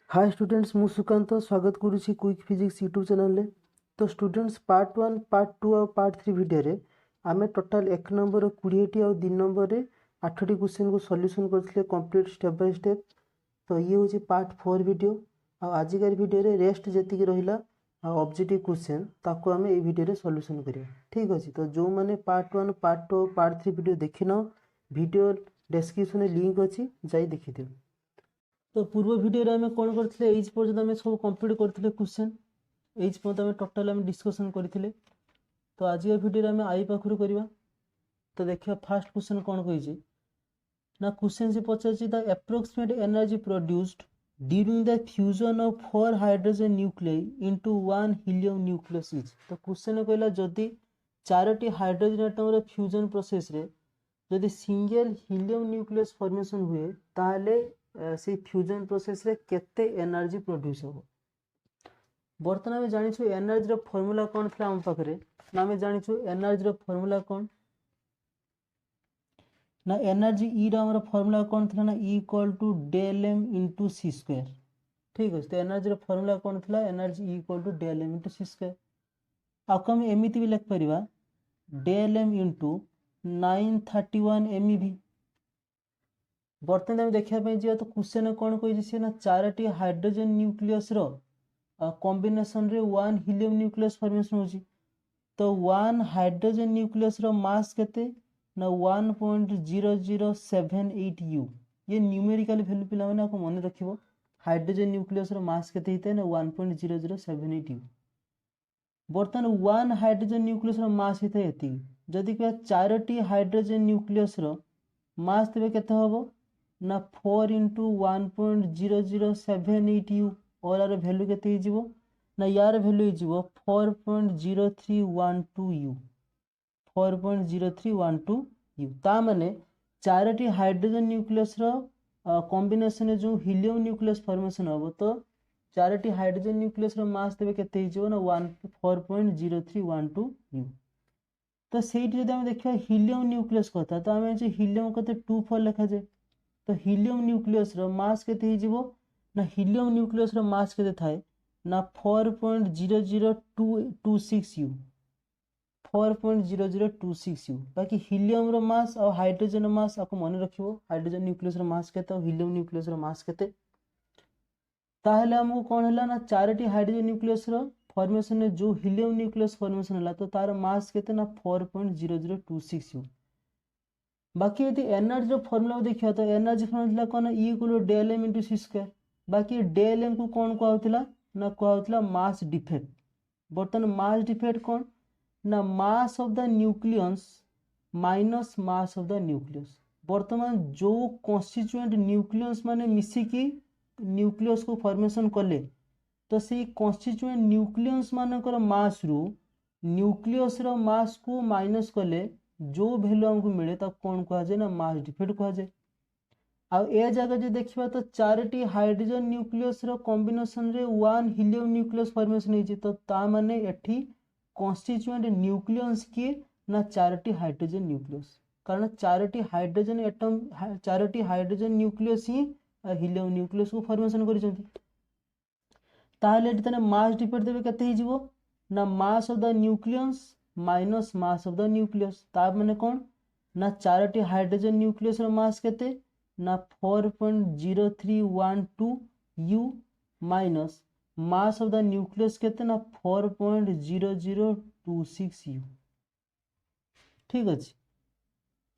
Hi students, मु सुकांत स्वागत करुच्ची quick physics YouTube channel. तो स्टूडेंट्स पार्ट 1 पार्ट 2 और पार्ट 3 वीडियो रे आमे टोटाल 1 नंबर 20 और 2 नंबर रे 8टी क्वेश्चन को सॉल्यूशन करथिले कंप्लीट स्टेप बाय स्टेप। तो ये होची पार्ट 4 वीडियो। आ आजिकार वीडियो रे रेस्ट जेतिक रहिला ऑब्जेक्टिव क्वेश्चन ताको आमे ए वीडियो रे सॉल्यूशन करिया। ठीक अछि। तो जो माने पार्ट 1 पार्ट 2 पार्ट 3 वीडियो देखिनो वीडियो डिस्क्रिप्शन में लिंक अछि, जाई देखि दियो। तो पूर्व वीडियो रे हमें कौन करथिले एज पर्यंत हमें सब कंप्लीट करथिले क्वेश्चन एज पर्यंत हमें टोटल हमें डिस्कशन करथिले। तो आज ये वीडियो रे हमें आई पाखरु करिवा। तो देखियो फर्स्ट क्वेश्चन कौन कहिजे ना क्वेश्चन से पचाछि the approximate energy produced during the fusion of 4 hydrogen nuclei into 1 helium nucleus is. तो क्वेश्चन कहला जदि 4टी हाइड्रोजन एटम रे फ्यूजन प्रोसेस रे जदि सिंगल हीलियम न्यूक्लियस फॉर्मेशन हुए ताले से फ्यूजन प्रोसेस रे केते एनर्जी प्रोड्यूस हो। बर्तमान आम जानिछु एनर्जी रो फार्मूला कोन थला हम पाखरे ना आम जानिछु एनर्जी रो फार्मूला कोन ना एनर्जी ई रो हमर फार्मूला कोन थला ना E equal to del m into c square. ठीक है। तो एनर्जी रो फार्मूला कोन थला energy E equal to del m into c square. आको हम एमिति भी लिख परिबा डेल एम इनटू 931 एमईवी। बर्तमान देखा जा तो क्वेश्चन कौन कही ना 4टी हाइड्रोजन न्यूक्लियस रो कॉम्बिनेशन रे 1 हीलियम न्यूक्लियस फॉर्मेशन होची। तो 1 हाइड्रोजन न्यूक्लियस रो मास केते ना 1.0078 यू। ये न्यूमेरिकल वैल्यू पिला माने आपको मन रखिबो हाइड्रोजन न्यूक्लियस रो मास केते हिते ना 1.0078 यू। बर्तमान 1 हाइड्रोजन न्यूक्लियस रो मास हिते एति जदि के 4टी हाइड्रोजन न्यूक्लियस रो मास तेबे केते होबो ना 4 into 1.0078 यू और यार वैल्यू केते हिजिवो ना यार वैल्यू हिजिवो 4.0312 यू 4.0312 यू। ता माने 4टी हाइड्रोजन न्यूक्लियस रो कॉम्बिनेशन जो हीलियम न्यूक्लियस फॉर्मेशन होबो तो 4टी हाइड्रोजन न्यूक्लियस रो मास तेबे केते हिजिवो ना 4.0312 यू। तो सेठी जदि हम देखिबा हीलियम न्यूक्लियस कथा तो हमें जे हीलियम कते 24 लिखा जाय। तो हीलियम न्यूक्लियस रो मास केते हिजिवो ना हीलियम न्यूक्लियस रो मास केते थाए ना 4.00226 यू 4.0026 यू। बाकी हीलियम रो मास और हाइड्रोजन रो मास आपको मन रखिबो हाइड्रोजन न्यूक्लियस रो मास केते और हीलियम न्यूक्लियस रो मास केते। ताहले हमको कोन हला ना 4टी हाइड्रोजन न्यूक्लियस रो फॉर्मेशन में जो हीलियम न्यूक्लियस फॉर्मेशन हला तो तार मास केते ना 4.0026 यू। बाकी यदि एनर्जी फॉर्मूला देखिए तो एनर्जी फॉर्मूला कौन E equal to del m into c square. बाकी डेल एम को कौन कहउतला ना कहउतला मास डिफेक्ट। बर्तमान मास डिफेक्ट कौन ना mass of the nucleus minus mass of the nucleus. बर्तमान जो कॉन्स्टिट्यूएंट न्यूक्लियस माने मिसिकी न्यूक्लियस को फॉर्मेशन कले तो से कॉन्स्टिट्यूएंट न्यूक्लियस मानकर मास रु न्यूक्लियस रो मास को माइनस कले जो वैल्यू हमको मिले तो कौन कहा जाए ना मास डिफेक्ट कहा जाए। आ ए जगह जे देखिबा तो 4टी हाइड्रोजन न्यूक्लियस रो कॉम्बिनेशन रे 1 हीलियम न्यूक्लियस फॉर्मेशन होई तो ता माने एठी कॉन्स्टिट्यूएंट न्यूक्लियस की ना 4टी हाइड्रोजन न्यूक्लियस कारण 4टी हाइड्रोजन एटम 4टी हाइड्रोजन न्यूक्लियस ही हीलियम न्यूक्लियस को फॉर्मेशन करिसंती। ताहले एठी तने मास डिफेक्ट देबे केते हिजिवो ना mass of the nucleus minus mass of the nucleus. तार माने कौन ना 4टी हाइड्रोजन न्यूक्लियस रो मास केते ना 4.0312 you minus mass of the nucleus केते ना 4.0026 यू। ठीक अछि।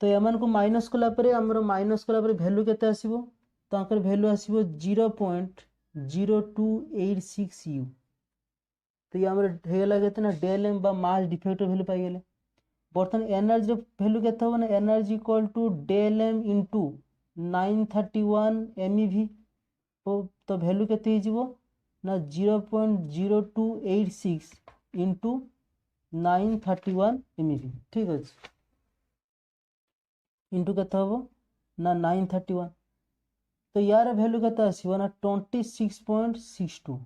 तो यमन को माइनस कला परे हमरो माइनस कला परे वैल्यू केते आसीबो तो आकर वैल्यू आसीबो 0.0286 यू। तो ये हमर हेला केते ना डेल एम बा मास डिफेक्ट वैल्यू पाई गेले। बर्तमान एनर्जी वैल्यू केते हो ना energy equal to del m into 931 MeV. तो वैल्यू केते हिजिवो ना 0.0286 इनटू 931 एमईवी। ठीक अछि इनटू केते होबो ना 931। तो यार वैल्यू केते आसीबो ना 26.62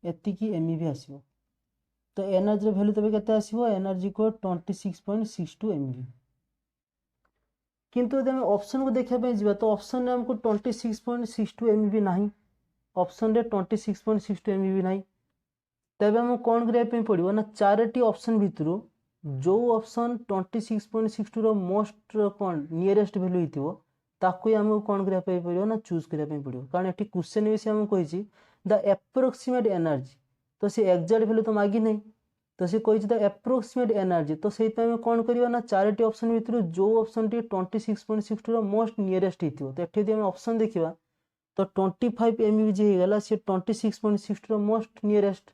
एति की एमईवी आसीबो। तो एनर्जी वैल्यू तबे केते आसीबो एनर्जी को 26.62 एमवी। किंतु यदि हम ऑप्शन को देखा पे जिबा तो ऑप्शन में हमको 26.62 एमवी नाही ऑप्शन रे 26.62 MeV नहीं तेबे हम कौन करिया पड़ो ना चारोटी ऑप्शन भितर जो ऑप्शन 26.62 रो मोस्ट कौन नियरेस्ट वैल्यू हिथिबो ताको हमको कौन करिया पड़ो ना चूज करिया पड़ो कारण एठी क्वेश्चन विषय हम कहिछि द एप्रोक्सीमेट एनर्जी तो से एग्जैक्ट वैल्यू तो मागी नहीं तो से कहिछि द एप्रोक्सीमेट एनर्जी तो सेहि पे हम कौन करिया ना चारोटी ऑप्शन भितर जो ऑप्शन टी 26.62 रो मोस्ट नियरेस्ट हिथिबो तो एठी हम ऑप्शन देखिबा तो 25 MeV जे हेगला से 26.62 रो मोस्ट नियरेस्ट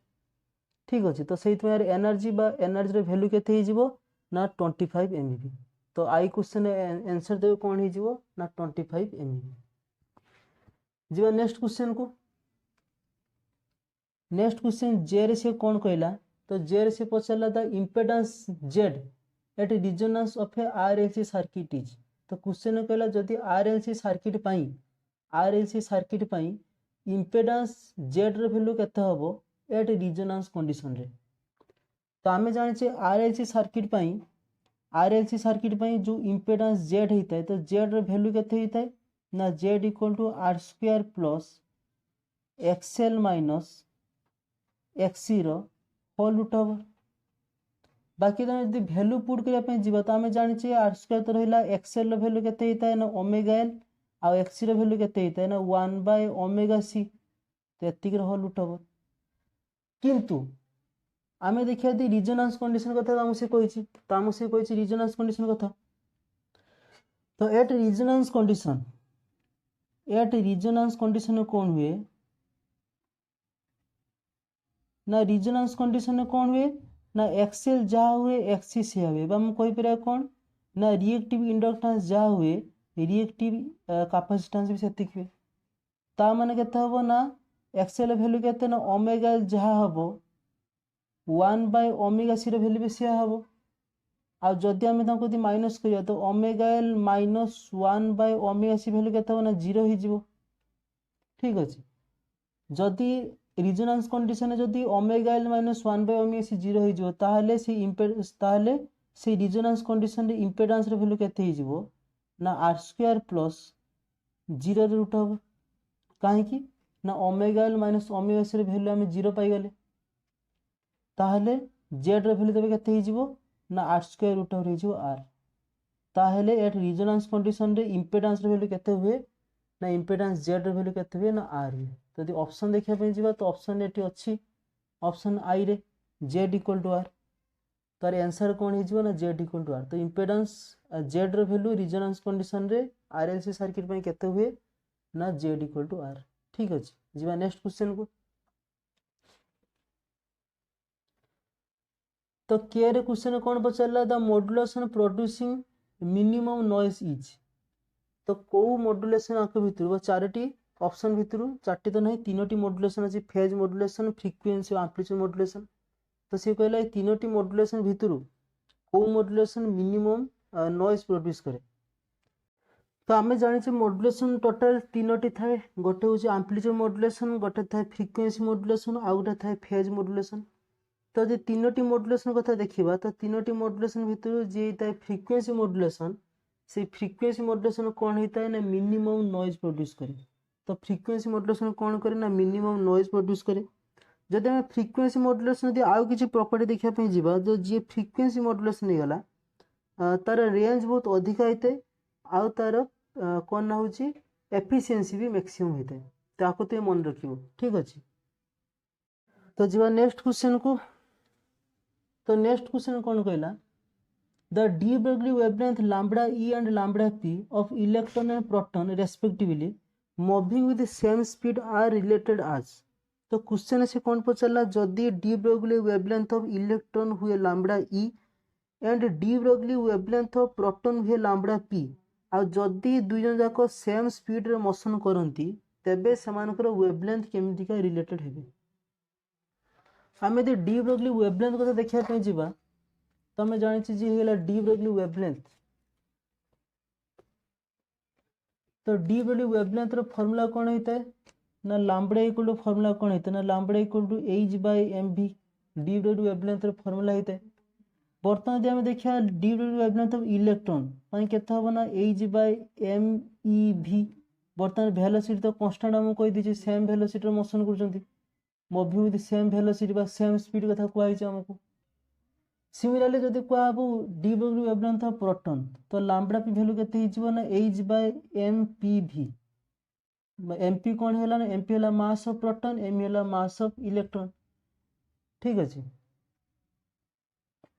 ठीक अच्छे तो सही एनर्जी बा एनर्जी वैल्यू केते हिजिबो ना 25 MeV तो आई क्वेश्चन आंसर देबो कोन हिजिबो ना 25 MeV जीवा नेक्स्ट क्वेश्चन को नेक्स्ट क्वेश्चन जे रे से कोन कहला तो जे रे से पछला the impedance Z at resonance of a RLC circuit is तो क्वेश्चन कहला जदी RLC सर्किट पई इंपेडेंस Z रे वैल्यू केते हबो एट रिजोनेंस कंडीशन रे तो आमे जाने छे RLC सर्किट पई जो इंपेडेंस Z हेता है तो Z रे वैल्यू केते हेता है ना Z equal to R² plus XL minus XC रो होल रूट ओवर बाकी तो यदि वैल्यू पुट करिया पई जीवा तो आमे जाने छे R² तो रहला XL रो वैल्यू केते हेता है ना ओमेगा L आ XC रो वैल्यू केते हेता है ना 1/ओमेगा C तो एतिक रो होल रूट ओवर किंतु आमे देखिया दी रिजोनेंस कंडीशन कथा हमसे कहिछि तो हमसे कहिछि रिजोनेंस कंडीशन कथा तो एट रिजोनेंस कंडीशन कोन हुए ना रिजोनेंस कंडीशन कोन हुए ना एक्सेल जा हुए एक्सी से हुए हम कहि परा कोन ना रिएक्टिव इंडक्टेंस जा हुए रिएक्टिव कैपेसिटेंस भी सेतिक हुए ता माने केते हबो ना एक्सेल वैल्यू केते ना ओमेगा L जा हबो 1/ओमेगा C रो वैल्यू भी से हबो आ जदि हम ताको दी माइनस करिया तो ओमेगा L माइनस 1/ओमेगा C वैल्यू केते हबो ना 0 ही जीवो ठीक अछि जदि रिजोनेंस कंडीशन जदि ओमेगा L माइनस 1/ओमेगा C 0 ही जीवो ताहले से रिजोनेंस कंडीशन रे इंपेडेंस रो वैल्यू केते ही जीवो ना R² प्लस 0 रे रूट ओवर काहे की ना omega L minus omega C रे वैल्यू हम 0 पाई गले ताहले Z रे वैल्यू तबे केते ही जीवो ना R² रूट ओवर ही जीवो R ताहले एट रिजोनेंस कंडीशन रे इंपेडेंस रे वैल्यू केते हुए ना इंपेडेंस Z रे वैल्यू केते हुए ना R हुए तो यदि ऑप्शन देखिया पे जीवा तो ऑप्शन एटी अछि ऑप्शन आई रे Z इक्वल टू R तार आंसर कोन ही जीवो ना Z इक्वल टू R तो इंपेडेंस Z रे वैल्यू रिजोनेंस कंडीशन रे RLC सर्किट पे केते हुए ना Z इक्वल टू R ठीक अछि जीवा नेक्स्ट क्वेश्चन को तो के रे क्वेश्चन कोन पचला the modulation producing minimum noise is तो को मॉड्यूलेशन आक भितर चारोटी ऑप्शन भितर चारटी तो नहीं तीनोटी मॉड्यूलेशन अछि फेज मॉड्यूलेशन फ्रीक्वेंसी और एम्पलीट्यूड मॉड्यूलेशन तो से कहला ए तीनोटी मॉड्यूलेशन भितर को मॉड्यूलेशन मिनिमम नॉइज प्रोड्यूस करे तो आमे जानि छे मॉड्यूलेशन टोटल तीनोटी थाए गोटे होची एम्पलीट्यूड मॉड्यूलेशन गोटे थाए फ्रीक्वेंसी मॉड्यूलेशन आ गोटे थाए फेज मॉड्यूलेशन तो जे तीनोटी मॉड्यूलेशन कथा देखिबा तो तीनोटी मॉड्यूलेशन भितर जे थाए फ्रीक्वेंसी मॉड्यूलेशन से फ्रीक्वेंसी मॉड्यूलेशन कोन हेता है ना मिनिमम नॉइज प्रोड्यूस करे तो फ्रीक्वेंसी मॉड्यूलेशन कोन करे ना मिनिमम नॉइज प्रोड्यूस करे जदि हम फ्रीक्वेंसी मॉड्यूलेशन यदि आउ किछि प्रॉपर्टी देखिया पे जीवा जो जे फ्रीक्वेंसी मॉड्यूलेशन हे गला तार रेंज बहुत अधिक हेते आउ तार कोन ना होची एफिशिएंसी भी मैक्सिमम हेते ताको ते मन रखिबो ठीक अछि तो जीवा नेक्स्ट क्वेश्चन को तो नेक्स्ट क्वेश्चन कोन कहला the de Broglie wavelength lambda e and lambda p of electron and proton respectively moving with the same speed are related as तो क्वेश्चन से कौन पचला जदि de Broglie wavelength of electron हुए lambda e and de Broglie wavelength of proton हुए lambda p आ जदि दुई जन जाको सेम स्पीड रे मोशन करंती तेबे समानकर wavelength केमितिका रिलेटेड हेबे आमे दे de Broglie wavelength को देखिया पे जीवा तो हमें जानी चाहिए ये वाला de Broglie wavelength तो de Broglie wavelength रो फार्मूला कोन होता है ना लैम्बडा इक्वल टू फार्मूला कोन होता है ना lambda equal to h/mv de Broglie wavelength रो फार्मूला होता है बर्तमान यदि हम देखिया de Broglie wavelength of electron पाई केता हो ना h/mev बर्तमान वेलोसिटी तो कांस्टेंट आम कही दीजिए सेम वेलोसिटी मोशन कर मूविंग विथ सेम वेलोसिटी बा सेम स्पीड कथा कहई आमको सिमिलरली जदि कहब डी वेवलेंथ ऑफ प्रोटॉन तो लैम्बडा पी वैल्यू केते हिजबो ना h बाय mpv mp कौन है ना mp है मास ऑफ प्रोटॉन m है मास ऑफ इलेक्ट्रॉन ठीक अच्छे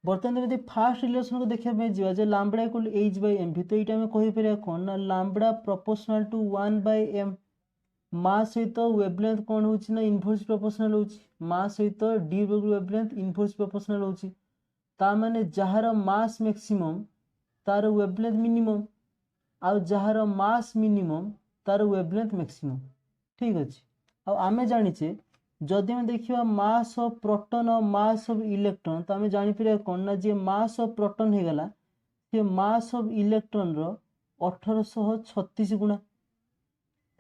बर्तमान जब फास्ट रिलेशन को देखा जा lambda equal h by mv तो ये कहीपर कौन ना lambda proportional to 1 by m mass सहित वेवलेंथ कौन हो इनवर्स प्रोपोर्शनल हो मास सहित डी वेवलेंथ इनवर्स प्रोपोर्शनल हो ताने जार मास मैक्सिमम तार वेवलेंथ मिनिमम आउ जार मास मिनिमम तार वेवलेंथ मैक्सिमम ठीक अच्छे आम जाचे जदि आम देखा मास ऑफ प्रोटॉन और मास ऑफ इलेक्ट्रॉन तो आम जापर कौन ना जी मास ऑफ प्रोटॉन हो गला सी मास ऑफ इलेक्ट्रॉन रो 1836 गुणा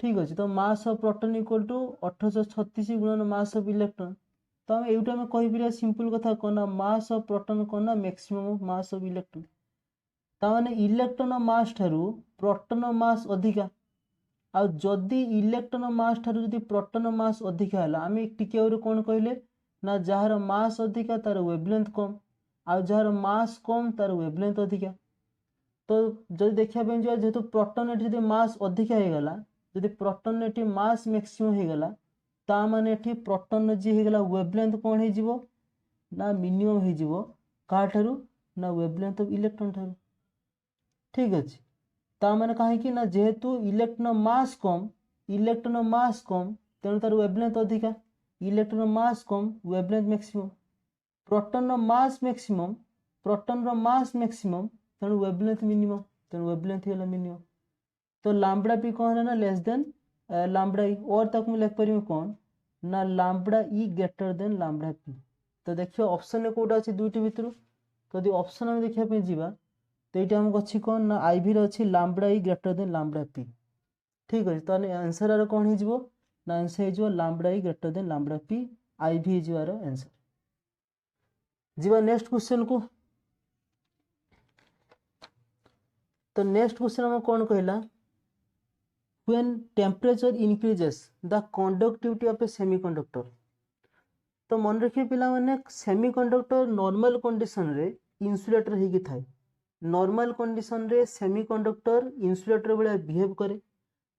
ठीक अच्छे तो mass of proton equal to 1836 गुणन मास ऑफ इलेक्ट्रॉन तो आम यूटा आम कहीपर सिंपल कथा कौन ना मास ऑफ प्रोटॉन कौन ना maximum of mass of electron ताने इलेक्ट्रॉन मास ठारू प्रोटॉन मास अधिका आ जदि इलेक्ट्रॉन मास ठारू जदि प्रोटॉन मास अधिका है आम टिके कौन कहले ना जार मास अधिका तार वेवलेंथ कम आ जार मास कम तार वेवलेंथ अधिका तो जब देखा जेहेतु प्रोटॉन जब मास अधिका हो गला जदि प्रोटॉन एटी मास मैक्सिमम हो गला ता माने एटी प्रोटॉन जी हो गला वेवलेंथ कौन हो जिवो ना मिनिमम हो जिवो का ठारू ना वेवलेंथ ऑफ इलेक्ट्रॉन ठारू ठीक अच्छे ता माने कहीं ना जेहेतु इलेक्ट्रॉन मास कम तेणु तार वेवलेंथ अधिका इलेक्ट्रॉन मास कम वेवलेंथ मैक्सिमम प्रोटॉन मास मैक्सिमम तेणु वेवलेंथ मिनिमम तेणु वेवलेंथ है मिनिमम तो लैम्बडा पी कौन है ना लेस देन लैम्बडा ई और तक मुझे लिख पारि कौन ना lambda E greater than lambda P तो देखिए ऑप्शन कोटा अच्छे दुईटी भितर तो यदि ऑप्शन आम देखा जावा तो ये आमको अच्छी कौन ना आईवी अच्छी lambda E greater than lambda P ठीक अच्छे तो आंसर कौन हो ना आंसर हो lambda E greater than lambda P IV हो आंसर जीवा नेक्स्ट क्वेश्चन को तो नेक्स्ट क्वेश्चन हम कौन कहला when temperature increases the conductivity of a semiconductor तो मन रखिए पिला माने सेमीकंडक्टर नॉर्मल कंडीशन रे इन्सुलेटर होगी थाए नॉर्मल कंडीशन रे सेमीकंडक्टर इन्सुलेटर बेले बिहेव करे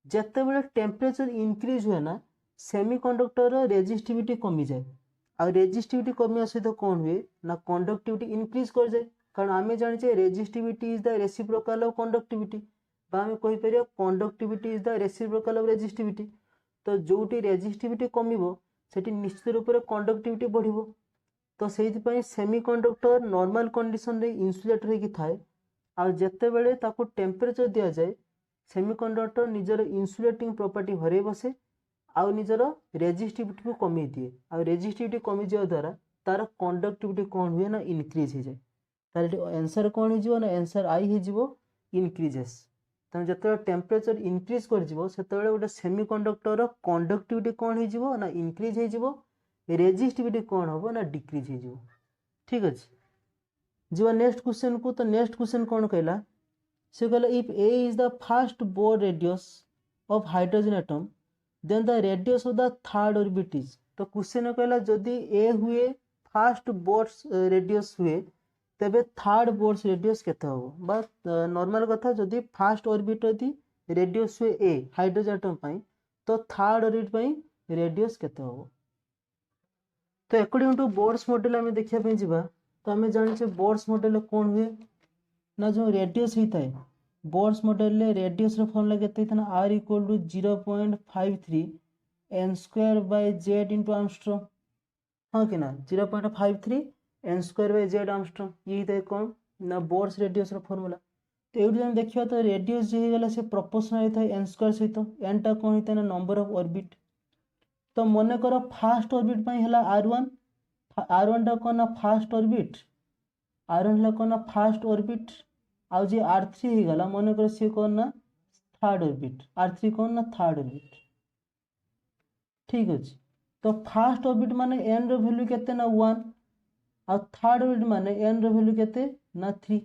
जत्ते बेले टेम्परेचर इंक्रीज हुए ना सेमीकंडक्टर रेजिस्टिविटी कमी जाए आ रेजिस्टिविटी कमिया सहित कौन हुए ना कंडक्टिविटी इंक्रीज कर जाए कारण आम जाने resistivity is the reciprocal of conductivity आम कहीपर conductivity is the reciprocal of resistivity तो जोटी रेजिस्टिविटी कमिबो सेठी निश्चित रूप से कंडक्टिविटी बढ़िबो तो सेहितपई सेमीकंडक्टर नॉर्मल कंडीशन रे इन्सुलेटर होगी थाए आ जत्ते बेले ताको टेम्परेचर दिया जाए सेमीकंडक्टर निजर इन्सुलेटिंग प्रॉपर्टी हरे बसे आउ निजर रेजिस्टिविटी को कमी दिए आ रेजिस्टिविटी कमी जावा द्वारा तार कंडक्टिविटी कौन हुए ना इनक्रीज हो जाए तार आंसर कौन हो ना आंसर आई हो इनक्रीजेस तेणु जो टेम्परेचर इनक्रीज कर गोटे सेमीकंडक्टर कंडक्टिविटी कौन हो ना इनक्रीज हो रेजिस्टिविटी कौन हम ना डिक्रीज हो ठीक अच्छे जी नेक्स्ट क्वेश्चन को तो नेक्स्ट क्वेश्चन कौन कहला से कहला if a is the first Bohr radius of hydrogen atom then the radius of the third orbit is तो क्वेश्चन कहला जदि ए हुए फर्स्ट बोर रेडियस हुए तेबे थर्ड बोर्स रेडियस केते हो बा नॉर्मल कथा जदि फर्स्ट ऑर्बिट यदि रेडियस हुए ए हाइड्रोजन एटम पाई तो थर्ड ऑर्बिट पाई रेडियस केते हो तो अकॉर्डिंग टू बोर्स मॉडल आम देखा जावा तो आम जाने बोर्स मॉडल कौन हुए ना जो रेडियस होता है बोर्स मॉडल रेडियस फॉर्मूला केते था r equal to 0.53 n square by z into angstrom हाँ कि ना 0.53 n square by z angstrom ये होता कौन ना बोर्स रेडियस फॉर्मूला तो ये देखा तो रेडियस जो होगा से प्रोपोर्शनल होता है एन स्क्वायर सहित एन टा कौन होता है ना नंबर ऑफ ऑर्बिट तो मन कर फास्ट ऑर्बिट पाई है R1 टा कौन ना फास्ट ऑर्बिट R1 है कौन ना फास्ट ऑर्बिट आउ जे R3 हो गला मन कर सी कौन ना थर्ड ऑर्बिट R3 कौन ना थर्ड ऑर्बिट ठीक अच्छे तो फास्ट ऑर्बिट माने एन रो वैल्यू केते ना 1 आ थर्ड ऑर्बिट माने एन रो वैल्यू केते ना 3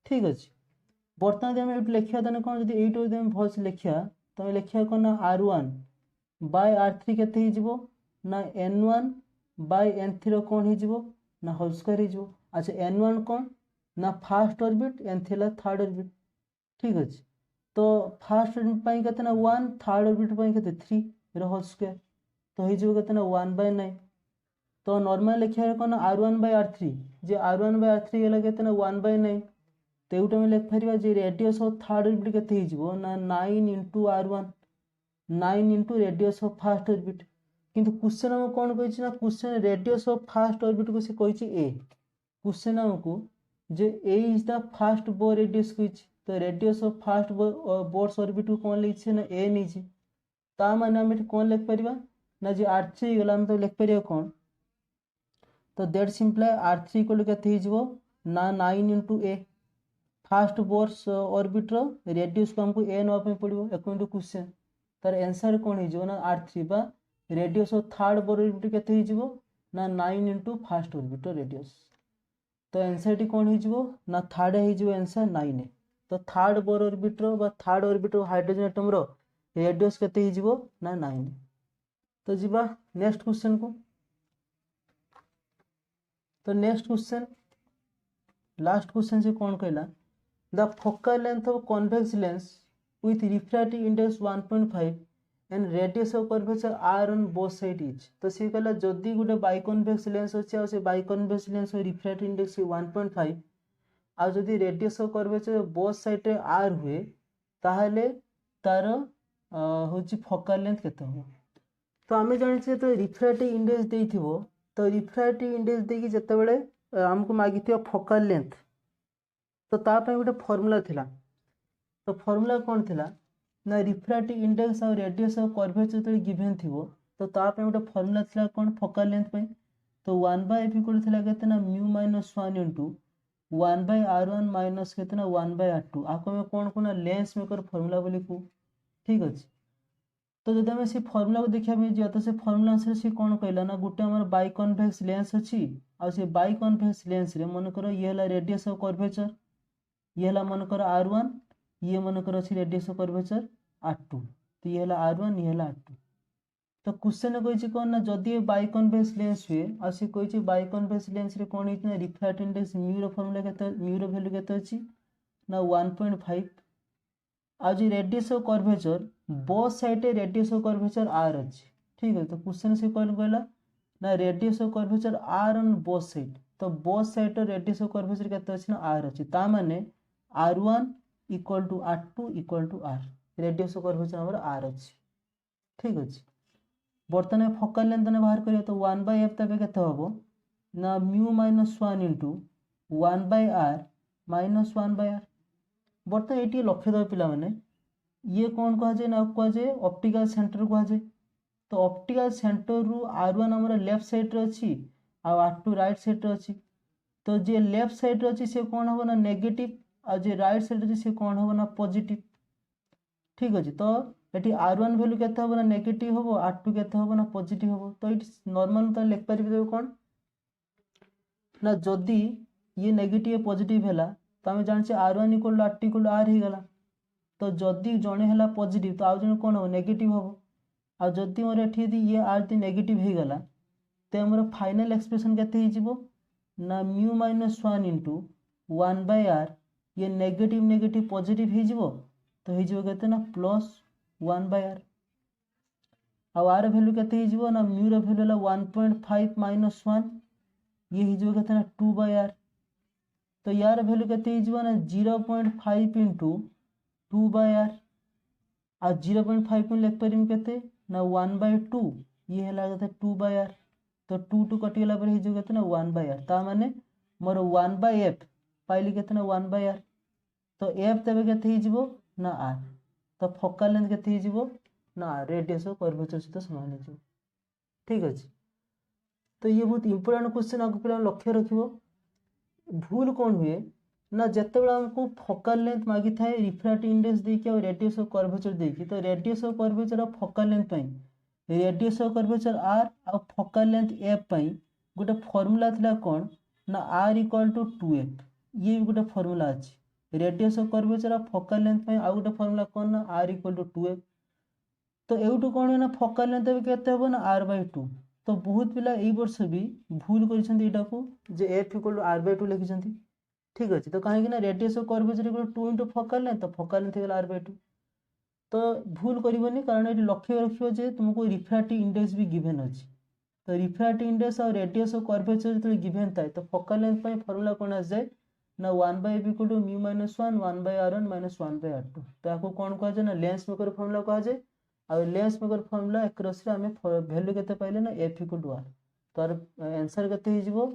ठीक अच्छे बर्तमान आम ये लिखा कौन जब ये भल लिखा तुम लिखा कौन ना R1 बाय R3 केते हो ना N1 बाय N3 कौन हो ना होल स्क्वायर हो। अच्छा N1 कौन ना fast orbit N3 third orbit ठीक अच्छे। तो फास्ट ऑर्बिट केते ना 1 थर्ड ऑर्बिट केते 3 होल स्क्वायर तो हो केते ना 1/9 तो नॉर्मल लिखा कौन ना R1 बाय R3 जे R1 बाय R3 गला केते ना 1/9 तो एटा में लिख परिबा जे रेडियस ऑफ थर्ड ऑर्बिट केते हो ना 9 * R1 9 * radius of first orbit किंतु क्वेश्चन हम कौन कहिछि ना question radius of first orbit को से कहिछि a क्वेश्चन हमको जे a is the first Bohr radius कहिछि तो radius of first Bohr's orbit को कौन लिखछि ना a नीचे ता माने हम एठी कौन लिख परिबा ना जे R3 गला हम तो लिख परिबा कौन तो that simple R3 equal to केते हिजबो ना 9 * a फास्ट बोर्स ऑर्बिट रो रेडियस को हमको a नवा पे पड़िबो अकॉर्डिंग टू क्वेश्चन तार आंसर कौन हिजबो ना R3 बा radius of third Bohr orbit केते हिजबो ना 9 * फास्ट ऑर्बिट रो रेडियस तो आंसर टी कौन हिजबो ना थर्ड हिजबो आंसर 9 तो थर्ड बोर ऑर्बिट रो बा थर्ड ऑर्बिट रो हाइड्रोजन एटम रो रेडियस केते हिजबो ना 9 तो जिबा नेक्स्ट क्वेश्चन को तो नेक्स्ट क्वेश्चन लास्ट क्वेश्चन से कौन कहला the focal length of convex lens with refractive index 1.5 and radius of curvature r on both side is तो सी कहला जदि गोटे बाइकॉन्वेक्स लेंस अछि आ से बाइकॉन्वेक्स लेंस रिफ्रैक्टिव इंडेक्स 1.5 आ जदि radius of curvature both side रे r हुए ताहले तार होची फोकल लेंथ केते हो तो आमे जानि छे तो रिफ्रैक्टिव इंडेक्स देइथिबो तो रिफ्रैक्टिव इंडेक्स देकी जते बेले हमको मागिथियो फोकल लेंथ तो ता पे गोटे फार्मूला थिला तो फार्मूला कौन थिला ना रिफ्रैक्टिव इंडेक्स और रेडियस ऑफ कर्वेचर तो गिवन थिबो तो ता पे गोटे फार्मूला थिला कौन फोकल लेंथ पे तो 1/f इक्वल थिला केते ना μ - 1 * 1/r1 माइनस केते ना 1/r2 आको में कौन कोना लेंस मेकर फार्मूला बोली को ठीक अछि तो जदि हम से फार्मूला को देखिया में जे तो से फार्मूला अनुसार से कौन कहला ना गुटे हमर बाइकॉन्वेक्स लेंस अछि आ से बाइकॉन्वेक्स लेंस रे मन करो ये हला रेडियस ऑफ कर्वेचर ये हला मन करो r1 ये मन करो अछि रेडियस ऑफ कर्वेचर r2 तो ये हला r1 ये हला r2 तो क्वेश्चन कहिछि कोन ना जदि बाइकॉन्वेक्स लेंस हुए आ से कहिछि बाइकॉन्वेक्स लेंस रे कोन हितना रिफ्रैक्टिव इंडेक्स म्यू रो फार्मूला केते म्यू रो वैल्यू केते अछि ना 1.5 आ जे radius of curvature both side रे रेडियस ऑफ कर्वेचर r अछि ठीक है तो क्वेश्चन से कोन कहला ना radius of curvature r on both side तो बोथ साइड रो रेडियस ऑफ कर्वेचर केते अछि ना r अछि ता माने r1 equal to r2 equal to r radius of curvature हमर r अछि ठीक अछि बर्तमान फोकल लेंथ ने बाहर करियो तो 1/f तबे केते होबो ना μ - 1 * 1/r - 1/r बर्तमान एटी लक्ष्य दो पिला माने ये कौन कहा जाए ना कहा जाए ऑप्टिकल सेंटर कहा जाए तो ऑप्टिकल सेंटर रु r1 हमर लेफ्ट साइड रे अछि आ r2 राइट साइड रे अछि तो जे लेफ्ट साइड रे अछि से कौन होबो ना नेगेटिव आ जे राइट साइड रे से कौन होबो ना पॉजिटिव ठीक अछि तो एटी r1 वैल्यू केते होबो ना नेगेटिव होबो r2 केते होबो ना पॉजिटिव होबो तो इट नॉर्मल तो लिख परिबे कोन ना जदी ये नेगेटिव पॉजिटिव हैला तो हम जान छे r1 = r2 = r ही गला तो जदी जणे हैला पॉजिटिव तो आ जणे कोन हो नेगेटिव होबो आ जदी मोर एठी दी ये r दी नेगेटिव हे गला ते हमर फाइनल एक्सप्रेशन केते ही जिवो ना μ - 1 * 1/r ये नेगेटिव नेगेटिव पॉजिटिव ही जिवो तो ही जिवो केते ना +1/r आ r वैल्यू केते ही जिवो ना μ रो वैल्यू ला 1.5 - 1 ये ही जिवो केते ना 2/r तो यार वैल्यू केते ही जिवो ना 0.5 * 2/r आ 0.5 में लिख परिम केते ना 1/2 ये हला केते 2/r तो 2 2 कटि गेला पर ही जिवो केते ना 1/r ता माने मोर 1/f पाइली केते ना 1/r तो f तबे केते ही जिवो ना r तो फोकल लेंथ केते ही जिवो ना रेडियस ऑफ कर्वेचर सहित समान हो जिवो ठीक अछि तो ये बहुत इंपोर्टेंट क्वेश्चन आगु पिला लक्ष्य रखिबो भूल कौन हुए ना जते बेला हमको फोकल लेंथ मागी थाए रिफ्रैक्टिव इंडेक्स देकी और रेडियस ऑफ कर्वेचर देकी तो रेडियस ऑफ कर्वेचर और फोकल लेंथ पई रेडियस ऑफ कर्वेचर r और फोकल लेंथ f पई गोटे फार्मूला थिला कोन ना r = 2f ये भी गोटे फार्मूला अछि रेडियस ऑफ कर्वेचर और फोकल लेंथ पई आ गोटे फार्मूला कोन ना r = 2f तो एवटू कौन है ना फोकल लेंथ भी केते हो ना r/2। तो बहुत पिला एई वर्ष भी भूल करिसेंती एटा को जे f = r/2 लिखिसेंती। ठीक अछि तो काहे कि ना radius of curvature = 2 * focal length, तो फोकल लेंथ गेला r/2। तो भूल करिवनी कारण एटी लक्ष्य रखियो जे तुमको रिफ्रैक्टिव इंडेक्स भी गिवन अछि। तो रिफ्रैक्टिव इंडेक्स और रेडियस ऑफ कर्वेचर जो गिवन थाए तो फोकल लेंथ पय फार्मूला कोन आ जाए ना 1/f = μ - 1 1/r1 - 1/r2। तो याको कोन कह जाए ना लेंस मेकर फार्मूला कह जाए। आ लेंस मेकर फार्मूला एकरस रे हमें वैल्यू केते पाइले ना f = r। तो आर आंसर केते हि जिवो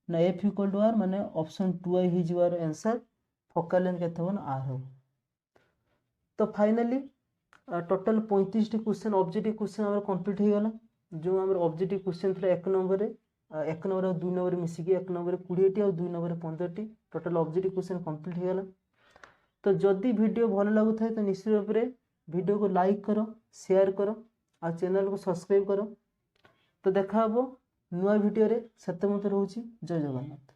ना f = r माने ऑप्शन 2 हि जिवार आंसर फोकल लेंथ केते हो ना r हो। तो finally total 35 T question objective question हमर कंप्लीट हो गला। जो हमर ऑब्जेक्टिव क्वेश्चन था 1 नंबर रे 1 नंबर और 2 नंबर मिसिकी 1 नंबर 20 टी और 2 number 15 T total objective question complete हो गला। तो जदि वीडियो भल लागु थाए तो निश्चित रूप से वीडियो को लाइक करो, शेयर करो और चैनल को सब्सक्राइब करो। तो देखा हबो नुआ वीडियो रे। सत्य मत रहउची। जय जगन्नाथ।